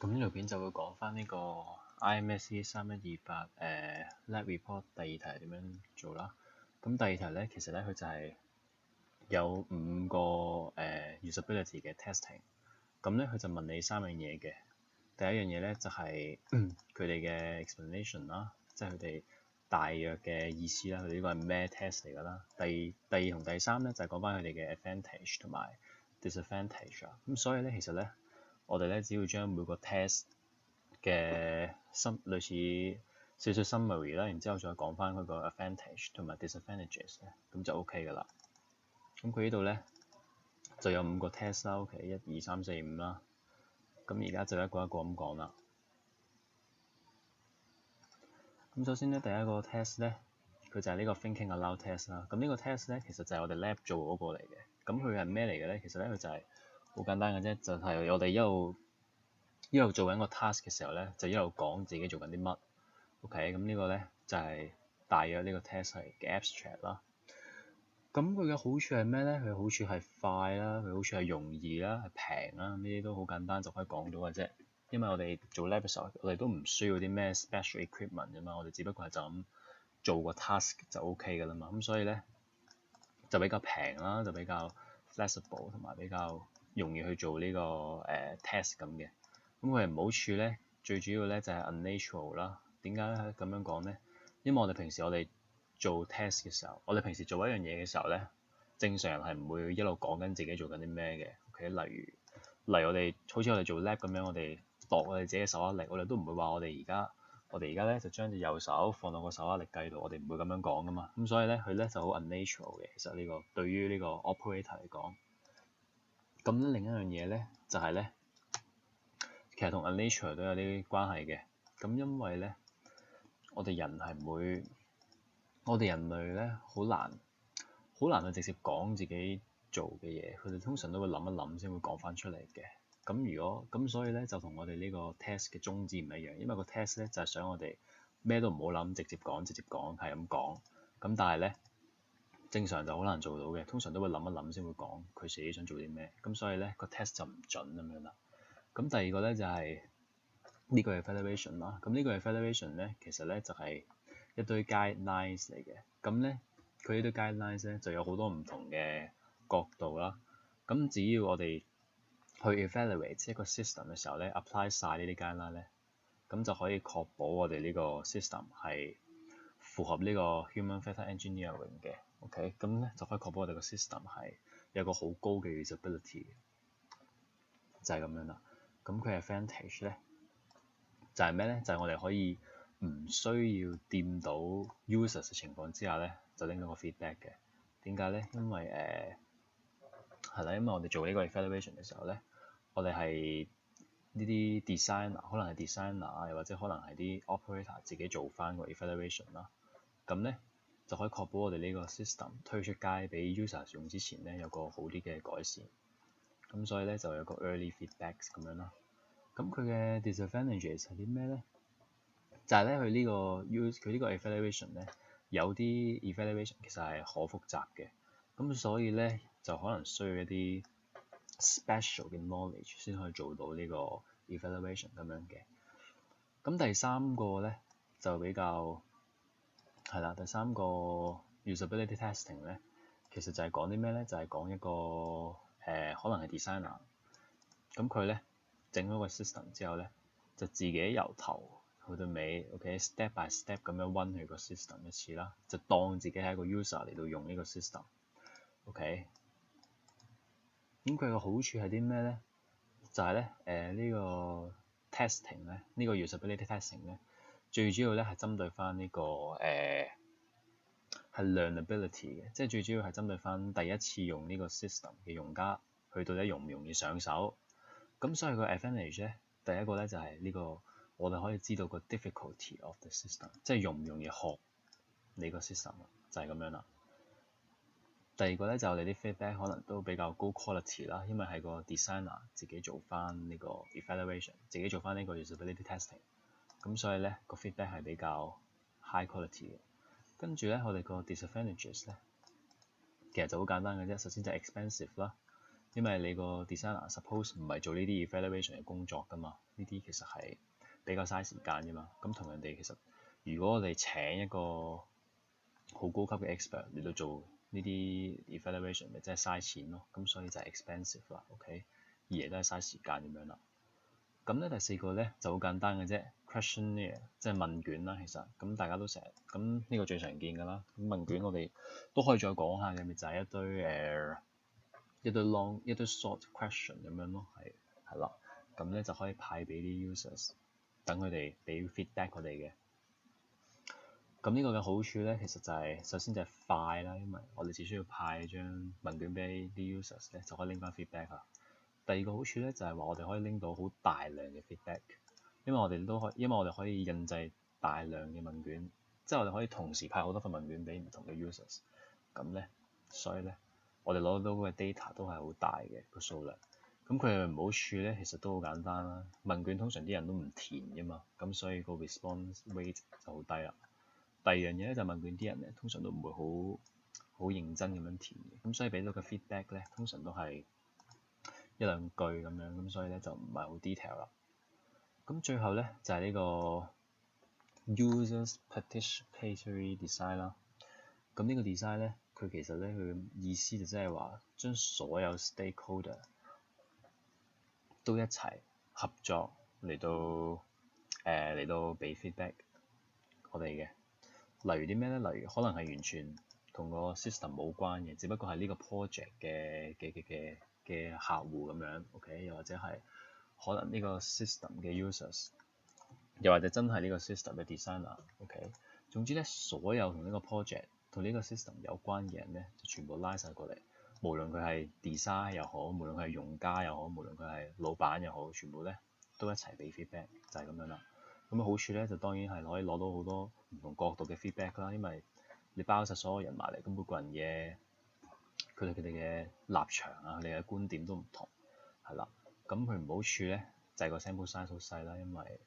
咁呢條片就會講翻呢個 IMSC 3128lab report 第二題係點樣做啦。咁第二題咧，其實咧佢就係有5個usability 嘅 testing。咁咧佢就問你3樣嘢嘅。第一樣嘢咧就係佢哋嘅 explanation 啦，即係佢哋大約嘅意思啦。佢哋呢個係咩 test 嚟㗎啦？第二同第三咧就係講翻佢哋嘅 advantage 同埋 disadvantage 啊。咁所以咧其實咧我哋咧只要將每個 test 嘅類似少少 summary 啦，然之後再講翻佢個 advantage 同埋 disadvantages 咧，咁就 OK 㗎啦。咁佢呢度咧就有5個 test 啦，OK， 1、2、3、4、5啦。咁而家就一個一個咁講啦。咁首先咧，第一個 test 咧，佢就係呢個 thinking aloud test 啦。咁呢個 test 咧，其實就係我哋 lab 做嗰個嚟嘅。咁佢係咩嚟嘅咧？其實咧，佢就係好簡單嘅啫，就係我哋一路做緊個 task 嘅時候咧，就一路講自己做緊啲乜。OK，咁呢個咧就係大約呢個 test 係嘅 abstract 啦。咁佢嘅好處係咩咧？佢好處係快啦，佢好處係容易啦，係平啦，呢啲都好簡單就可以講到嘅啫。因為我哋做 lab 嘅時候，我哋都唔需要啲咩 special equipment 啫嘛，我哋只不過係就咁做個 task 就 OK 㗎啦嘛。咁所以咧就比較平啦，就比較 flexible 同埋比較容易去做呢個test 咁嘅。咁佢嘅唔好處咧，最主要咧就係 unnatural 啦。點解咁樣講咧？因為我哋平時做 test 嘅時候，我哋平時做一樣嘢嘅時候咧，正常人係唔會一路講緊自己做緊啲咩嘅。OK，例如我哋好似我哋做 lab 咁樣，我哋度我哋自己嘅手握力，我哋都唔會話我哋而家咧就將隻右手放到個手握力計度，我哋唔會咁樣講噶嘛。咁所以咧佢咧就好 unnatural 嘅。其實呢個對於呢個 operator 嚟講，咁另一樣嘢咧就係咧，其實同 unnatural 都有啲關係嘅。咁因為咧，我哋人類咧好難去直接講自己做嘅嘢，佢哋通常都會諗一諗先會講翻出嚟嘅。咁所以咧就同我哋呢個 test 嘅宗旨唔一樣，因為個 test 咧就係想我哋咩都唔好諗，直接講係咁講。咁但係咧正常就好難做到嘅，通常都會諗一諗先會講佢自己想做啲咩。咁所以咧個 test 就唔準咁樣啦。咁第二個咧就係呢個 evaluation 啦。咁呢個 evaluation 咧其實咧就係一堆 guidelines 嚟嘅。咁咧佢呢堆 guidelines 咧就有好多唔同嘅角度啦。咁只要我哋去 evaluate 一個 system 嘅時候咧 ，apply 晒呢啲 guideline 咧，咁就可以確保我哋呢個 system 係符合呢個 human factor engineering 嘅。OK，咁咧就可以確保我哋個 system 係有個好高嘅 usability 嘅，就係咁樣啦。咁佢嘅 advantage 咧就係咩咧？就係我哋可以唔需要掂到 users 嘅情況之下咧，就拎到個 feedback 嘅。點解咧？因為係啦，因為我哋做呢個 evaluation 嘅時候咧，我哋係呢啲 designer，可能係 designer 啊，又或者可能係啲 operator 自己做翻個 evaluation 啦。咁咧就可以確保我哋呢個 system 推出街俾 users 用之前咧有個好啲嘅改善。咁所以咧就有個 early feedbacks 咁樣啦。咁佢嘅 disadvantages 係啲咩咧？就係咧佢呢個 evaluation 咧有啲 evaluation 其實係可複雜嘅。咁所以咧就可能需要一啲 special 嘅 knowledge 先可以做到呢個 evaluation 咁樣嘅。咁第三個咧就比較係啦，第三個 usability testing 咧，其實就係講啲咩咧？就係講一個可能係 designer，咁佢咧整咗個 system 之後咧，就自己由頭去到尾 ，OK，step by step 咁樣 run 佢個 system 一次啦，就當自己係一個 user 嚟到用呢個 system，OK。咁佢個好處係啲咩咧？就係咧呢個 testing 咧，呢個 usability testing 咧，最主要咧係針對翻呢個係 learnability 嘅，即係最主要係針對翻第一次用呢個 system 嘅用家，去到底容唔容易上手。咁所以個 advantage 咧，第一個咧就係呢個我哋可以知道個 difficulty of the system，即係容唔容易學你個 system 就係咁樣啦。第二個咧就我哋啲 feedback 可能都比較高 quality 啦，因為係個 designer 自己做翻呢個 evaluation， 自己做翻呢個 usability testing， 咁所以咧個 feedback 係比較 high quality 嘅。跟住咧我哋個 disadvantages 咧，其實就好簡單嘅啫。首先就係 expensive 啦，因為你個 designer suppose 唔係做呢啲 evaluation 嘅工作㗎嘛，呢啲其實係比較嘥時間㗎嘛。咁同人哋其實，如果我哋請一個好高級嘅 expert 嚟到做呢啲 evaluation，咪真係嘥錢咯。咁所以就係 expensive 啦，OK，二嚟都係嘥時間咁樣啦。咁咧第四個咧就好簡單嘅啫 questionnaire 即係問卷啦。其實咁大家都成日咁呢個最常見㗎啦。咁問卷我哋都可以再講下嘅，咪就係一堆 long 一堆 short question 咁樣咯，係啦。咁咧就可以派俾啲 users，等佢哋俾 feedback 我哋嘅。咁呢個嘅好處咧，其實就係首先就係快啦，因為我哋只需要派張問卷俾啲 users 咧，就可以拎翻 feedback 啦。第二個好處咧就係話我哋可以拎到好大量嘅 feedback，因為我哋可以印製大量嘅問卷，即係我哋可以同時派好多份問卷俾唔同嘅 users。咁咧，所以咧，我哋攞到嘅 data 都係好大嘅個數量。咁佢嘅唔好處咧，其實都好簡單啦。問卷通常啲人都唔填㗎嘛，咁所以個 response rate 就好低啦。第二樣嘢咧就問卷啲人咧，通常都唔會好認真咁樣填嘅，咁所以俾到嘅 feedback 咧，通常都係一兩句咁樣，咁所以咧就唔係好 detail 啦。咁最後咧就係呢個 users participatory design 啦。咁呢個 design 咧，佢其實咧佢嘅意思就即係話將所有 stakeholder 都一齊合作嚟到俾 feedback 我哋嘅。例如啲咩咧？例如可能係完全同個 system 冇關嘅，只不過係呢個 project 嘅客戶咁樣，OK？又或者係可能呢個 system 嘅 users，又或者真係呢個 system 嘅 designer，OK？總之咧，所有同呢個 project 同呢個 system 有關嘅人咧，就全部拉晒過嚟，無論佢係 design 又好，無論佢係用家又好，無論佢係老闆又好，全部咧都一齊俾 feedback，就係咁樣啦。咁好處咧就當然係可以攞到好多唔同角度嘅 feedback 啦，因為你包晒所有人埋嚟，咁每個人嘅佢哋嘅立場啊，佢哋嘅觀點都唔同，係啦。咁佢唔好處咧就係個 sample size 好細啦，因為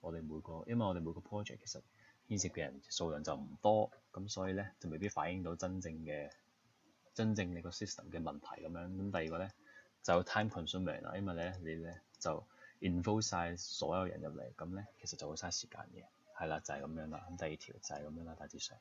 我哋每個 project 其實牽涉嘅人數量就唔多，咁所以咧就未必反映到真正你個 system 嘅問題咁樣。咁第二個咧就 time consuming 啦，因為咧你咧就 involve 晒所有人入嚟，咁咧其實就會嘥時間嘅，係啦，就係咁樣啦。咁第二條就係咁樣啦，大致上。